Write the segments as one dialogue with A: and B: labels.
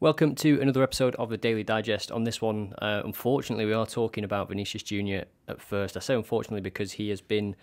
A: Welcome to another episode of the Daily Digest. On this one, unfortunately, we are talking about Vinicius Jr. at first. I say unfortunately because he has been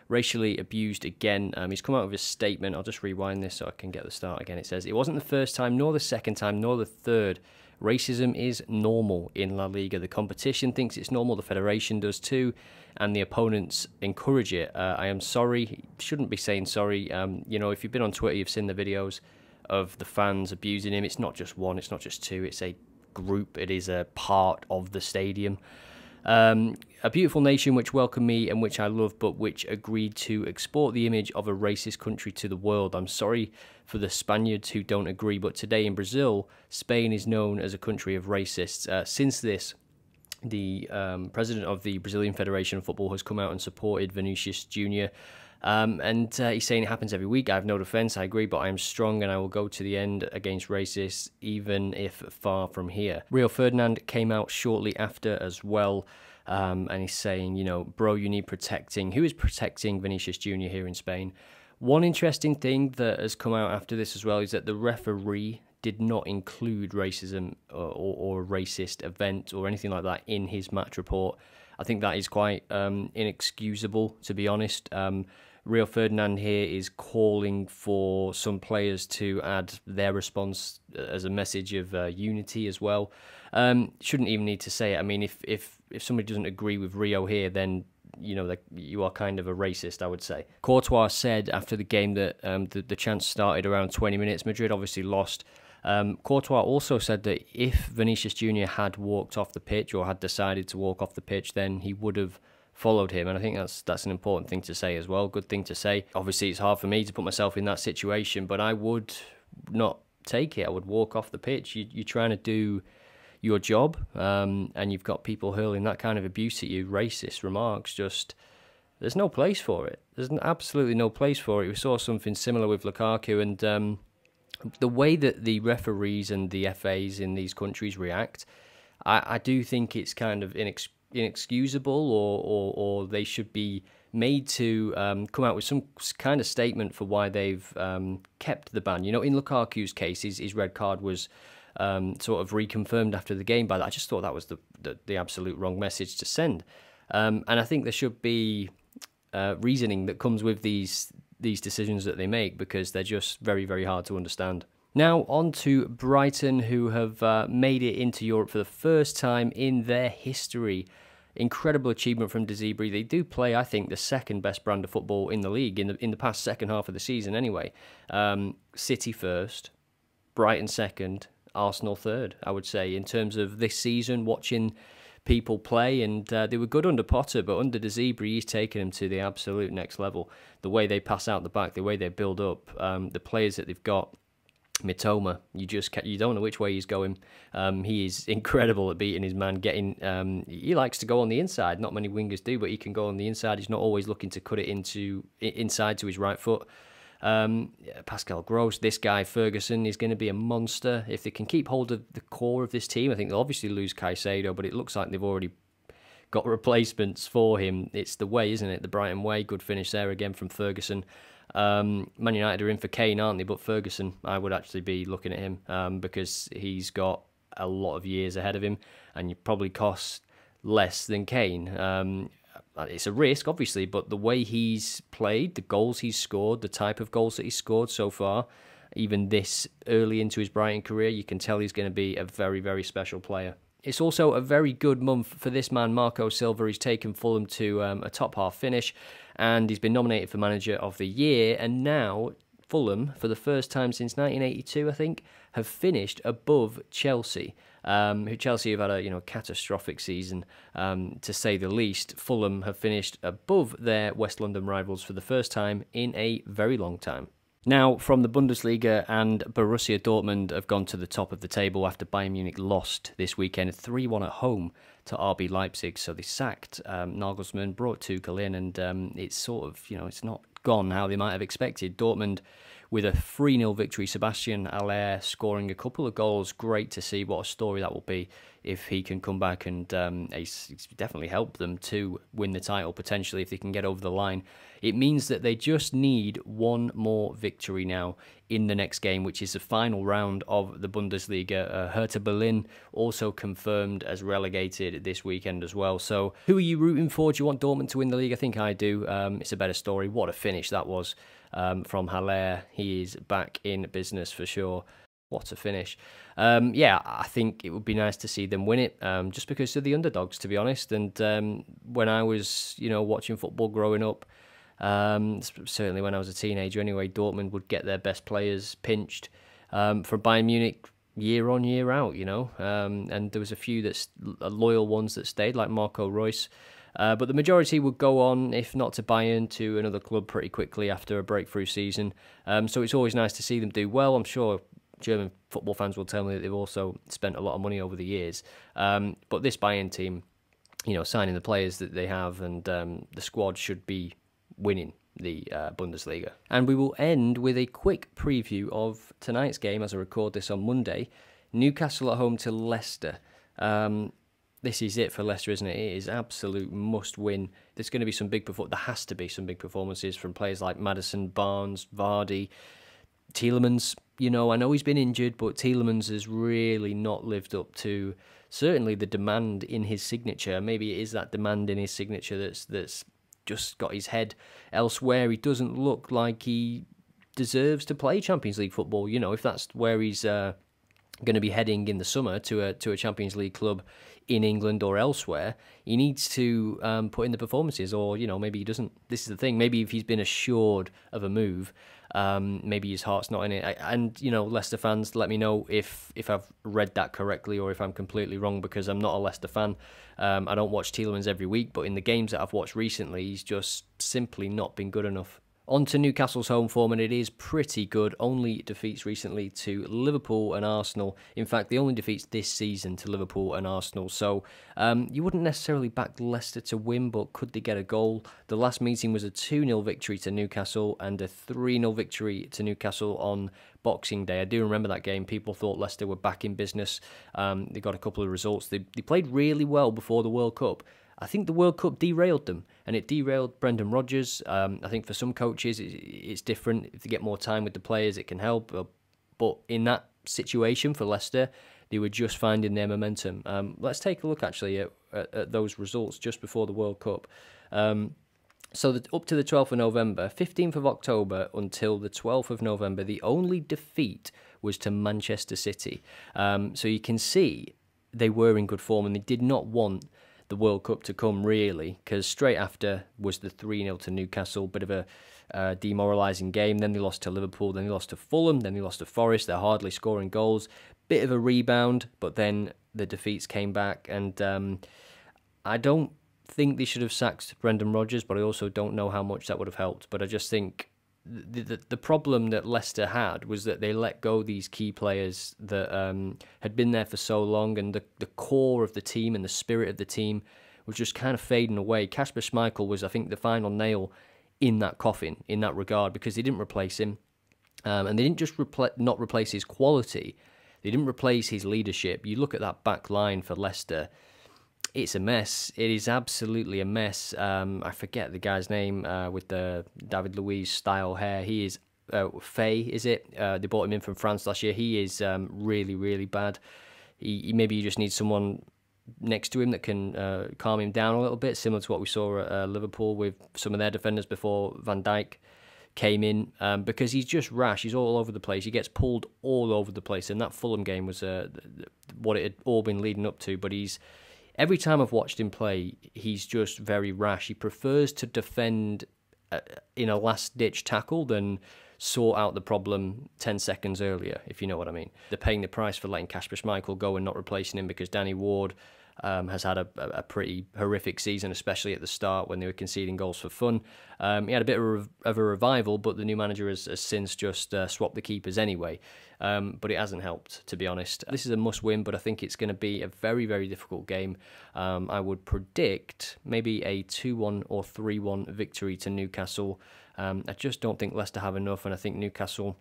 A: racially abused again. He's come out with a statement. I'll just rewind this so I can get the start again. It says, "It wasn't the first time, nor the second time, nor the third. Racism is normal in La Liga. The competition thinks it's normal, the federation does too, and the opponents encourage it. I am sorry." Shouldn't be saying sorry. If you've been on Twitter, you've seen the videos of the fans abusing him. It's not just one, it's not just two, it's a group, it is a part of the stadium. A beautiful nation which welcomed me and which I love, but which agreed to export the image of a racist country to the world. I'm sorry for the Spaniards who don't agree, but today in Brazil, Spain is known as a country of racists. Since this, the president of the Brazilian Federation of Football has come out and supported Vinicius Jr. He's saying it happens every week. I have no defence, I agree, but I am strong and I will go to the end against racists, even if far from here. Rio Ferdinand came out shortly after as well, and he's saying, bro, you need protecting. Who is protecting Vinicius Jr. here in Spain? One interesting thing that has come out after this as well is that the referee did not include racism or a racist event or anything like that in his match report. I think that is quite inexcusable, to be honest. Rio Ferdinand here is calling for some players to add their response as a message of unity as well. Shouldn't even need to say it. I mean, if somebody doesn't agree with Rio here, then you are kind of a racist, I would say. Courtois said after the game that the chance started around 20 minutes. Madrid obviously lost. Courtois also said that if Vinicius Jr. had walked off the pitch or had decided to walk off the pitch, then he would have followed him, and I think that's an important thing to say as well. Good thing to say. Obviously, it's hard for me to put myself in that situation, but I would not take it. I would walk off the pitch. You're trying to do your job, and you've got people hurling that kind of abuse at you, racist remarks. There's no place for it. There's absolutely no place for it. We saw something similar with Lukaku, and the way that the referees and the FAs in these countries react, I do think it's kind of inexcusable, or they should be made to come out with some kind of statement for why they've kept the ban. In Lukaku's case, his red card was sort of reconfirmed after the game by that. I just thought that was the absolute wrong message to send. And I think there should be reasoning that comes with these decisions that they make, because they're just very, very hard to understand. Now on to Brighton, who have made it into Europe for the first time in their history. Incredible achievement from De Zerbi. They do play, I think, the second best brand of football in the league in the past second half of the season anyway. City first, Brighton second, Arsenal third, I would say, in terms of this season, watching people play, and they were good under Potter, but under De Zerbi, he's taken them to the absolute next level. The way they pass out the back, the way they build up, the players that they've got. Mitoma, you don't know which way he's going. He is incredible at beating his man. He likes to go on the inside. Not many wingers do, but he can go on the inside. He's not always looking to cut it inside to his right foot. Pascal Gross, this guy Ferguson is going to be a monster if they can keep hold of the core of this team. I think they'll obviously lose Caicedo, but it looks like they've already got replacements for him. It's the way, isn't it? The Brighton way. Good finish there again from Ferguson. Man United are in for KANE, aren't they? But Ferguson, I would actually be looking at him because he's got a lot of years ahead of him, and you probably cost less than KANE. It's a risk, obviously, but the way he's played, the goals he's scored, the type of goals that he's scored so far, even this early into his Brighton career, you can tell he's going to be a very, very special player. It's also a very good month for this man, Marco Silva. He's taken Fulham to a top-half finish, and he's been nominated for Manager of the Year. And now Fulham, for the first time since 1982, I think, have finished above Chelsea. Chelsea have had a catastrophic season, to say the least. Fulham have finished above their West London rivals for the first time in a very long time. Now, from the Bundesliga, and Borussia Dortmund have gone to the top of the table after Bayern Munich lost this weekend 3-1 at home to RB Leipzig. So they sacked Nagelsmann, brought Tuchel in, and it's sort of, it's not gone how they might have expected. Dortmund with a 3-0 victory. Sebastian Haller scoring a couple of goals. Great to see. What a story that will be if he can come back and he's definitely help them to win the title potentially if they can get over the line. It means that they just need one more victory now in the next game, which is the final round of the Bundesliga. Hertha Berlin also confirmed as relegated this weekend as well. So who are you rooting for? Do you want Dortmund to win the league? I think I do. It's a better story. What a finish that was from Haller. He is back in business for sure. What a finish. Yeah, I think it would be nice to see them win it, just because they're the underdogs, to be honest. And when I was, watching football growing up, certainly when I was a teenager anyway, Dortmund would get their best players pinched from Bayern Munich year on, year out, and there was a few loyal ones that stayed, like Marco Reus. But the majority would go on, if not to Bayern, to another club pretty quickly after a breakthrough season. So it's always nice to see them do well. I'm sure German football fans will tell me that they've also spent a lot of money over the years. But this Bayern team, signing the players that they have, and the squad should be winning the Bundesliga. And we will end with a quick preview of tonight's game as I record this on Monday. Newcastle at home to Leicester. This is it for Leicester, isn't it? It is absolute must-win. There's going to be there has to be some big performances from players like Maddison, Barnes, Vardy, Tielemans. I know he's been injured, but Tielemans has really not lived up to certainly the demand in his signature. Maybe it is that demand in his signature that's just got his head elsewhere. He doesn't look like he deserves to play Champions League football. If that's where he's going to be heading in the summer to a Champions League club in England or elsewhere, he needs to put in the performances, or maybe he doesn't. This is the thing. Maybe if he's been assured of a move, maybe his heart's not in it. And Leicester fans, let me know if I've read that correctly or if I'm completely wrong, because I'm not a Leicester fan. I don't watch Tielemans every week, but in the games that I've watched recently, he's just simply not been good enough. On to Newcastle's home form, and it is pretty good. Only defeats recently to Liverpool and Arsenal. In fact, the only defeats this season to Liverpool and Arsenal. So you wouldn't necessarily back Leicester to win, but could they get a goal? The last meeting was a 2-0 victory to Newcastle and a 3-0 victory to Newcastle on Boxing Day. I do remember that game. People thought Leicester were back in business. They got a couple of results. They played really well before the World Cup. I think the World Cup derailed them, and it derailed Brendan Rodgers. I think for some coaches, it's different. If they get more time with the players, it can help. But in that situation for Leicester, they were just finding their momentum. Let's take a look, actually, at those results just before the World Cup. So up to the 12th of November, 15th of October until the 12th of November, the only defeat was to Manchester City. So you can see they were in good form, and they did not want the World Cup to come, really, because straight after was the 3-0 to Newcastle, bit of a demoralising game. Then they lost to Liverpool, then they lost to Fulham, then they lost to Forest. They're hardly scoring goals. Bit of a rebound, but then the defeats came back, and I don't think they should have sacked Brendan Rodgers, but I also don't know how much that would have helped. But I just think the problem that Leicester had was that they let go these key players that had been there for so long, and the core of the team and the spirit of the team was just kind of fading away. Kasper Schmeichel was, I think, the final nail in that coffin in that regard, because they didn't replace him, and they didn't just not replace his quality, they didn't replace his leadership. You look at that back line for Leicester, it's a mess. It is absolutely a mess. I forget the guy's name with the David Luiz style hair. He is Faye, is it? They bought him in from France last year. He is really, really bad. Maybe you just need someone next to him that can calm him down a little bit, similar to what we saw at Liverpool with some of their defenders before Van Dijk came in, because he's just rash. He's all over the place. He gets pulled all over the place, and that Fulham game was what it had all been leading up to. But every time I've watched him play, he's just very rash. He prefers to defend in a last-ditch tackle than sort out the problem 10 seconds earlier, if you know what I mean. They're paying the price for letting Kasper Schmeichel go and not replacing him, because Danny Ward has had a pretty horrific season, especially at the start when they were conceding goals for fun. He had a bit of a revival, but the new manager has since just swapped the keepers anyway. But it hasn't helped, to be honest. This is a must-win, but I think it's going to be a very, very difficult game. I would predict maybe a 2-1 or 3-1 victory to Newcastle. I just don't think Leicester have enough, and I think Newcastle,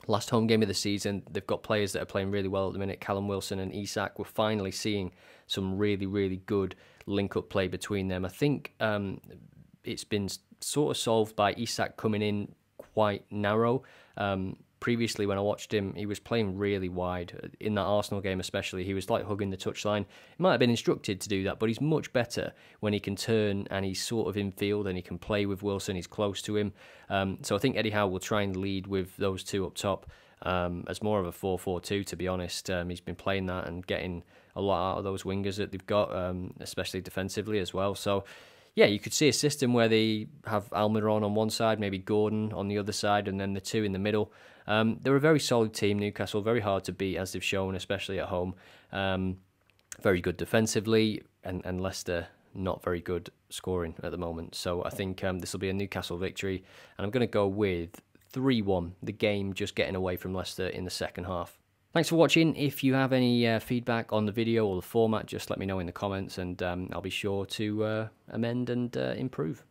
A: last home game of the season, they've got players that are playing really well at the minute. Callum Wilson and Isak, we're finally seeing some really, really good link-up play between them. I think it's been sort of solved by Isak coming in quite narrow. previously when I watched him, he was playing really wide. In that Arsenal game especially, he was like hugging the touchline. He might have been instructed to do that, but he's much better when he can turn and he's sort of in field and he can play with Wilson, he's close to him. So I think Eddie Howe will try and lead with those two up top as more of a 4-4-2, to be honest. He's been playing that and getting a lot out of those wingers that they've got, especially defensively as well. So yeah, you could see a system where they have Almiron on one side, maybe Gordon on the other side, and then the two in the middle. They're a very solid team, Newcastle, very hard to beat, as they've shown, especially at home. Very good defensively, and Leicester not very good scoring at the moment. So I think this will be a Newcastle victory, and I'm going to go with 3-1, the game just getting away from Leicester in the second half. Thanks for watching. If you have any feedback on the video or the format, just let me know in the comments, and I'll be sure to amend and improve.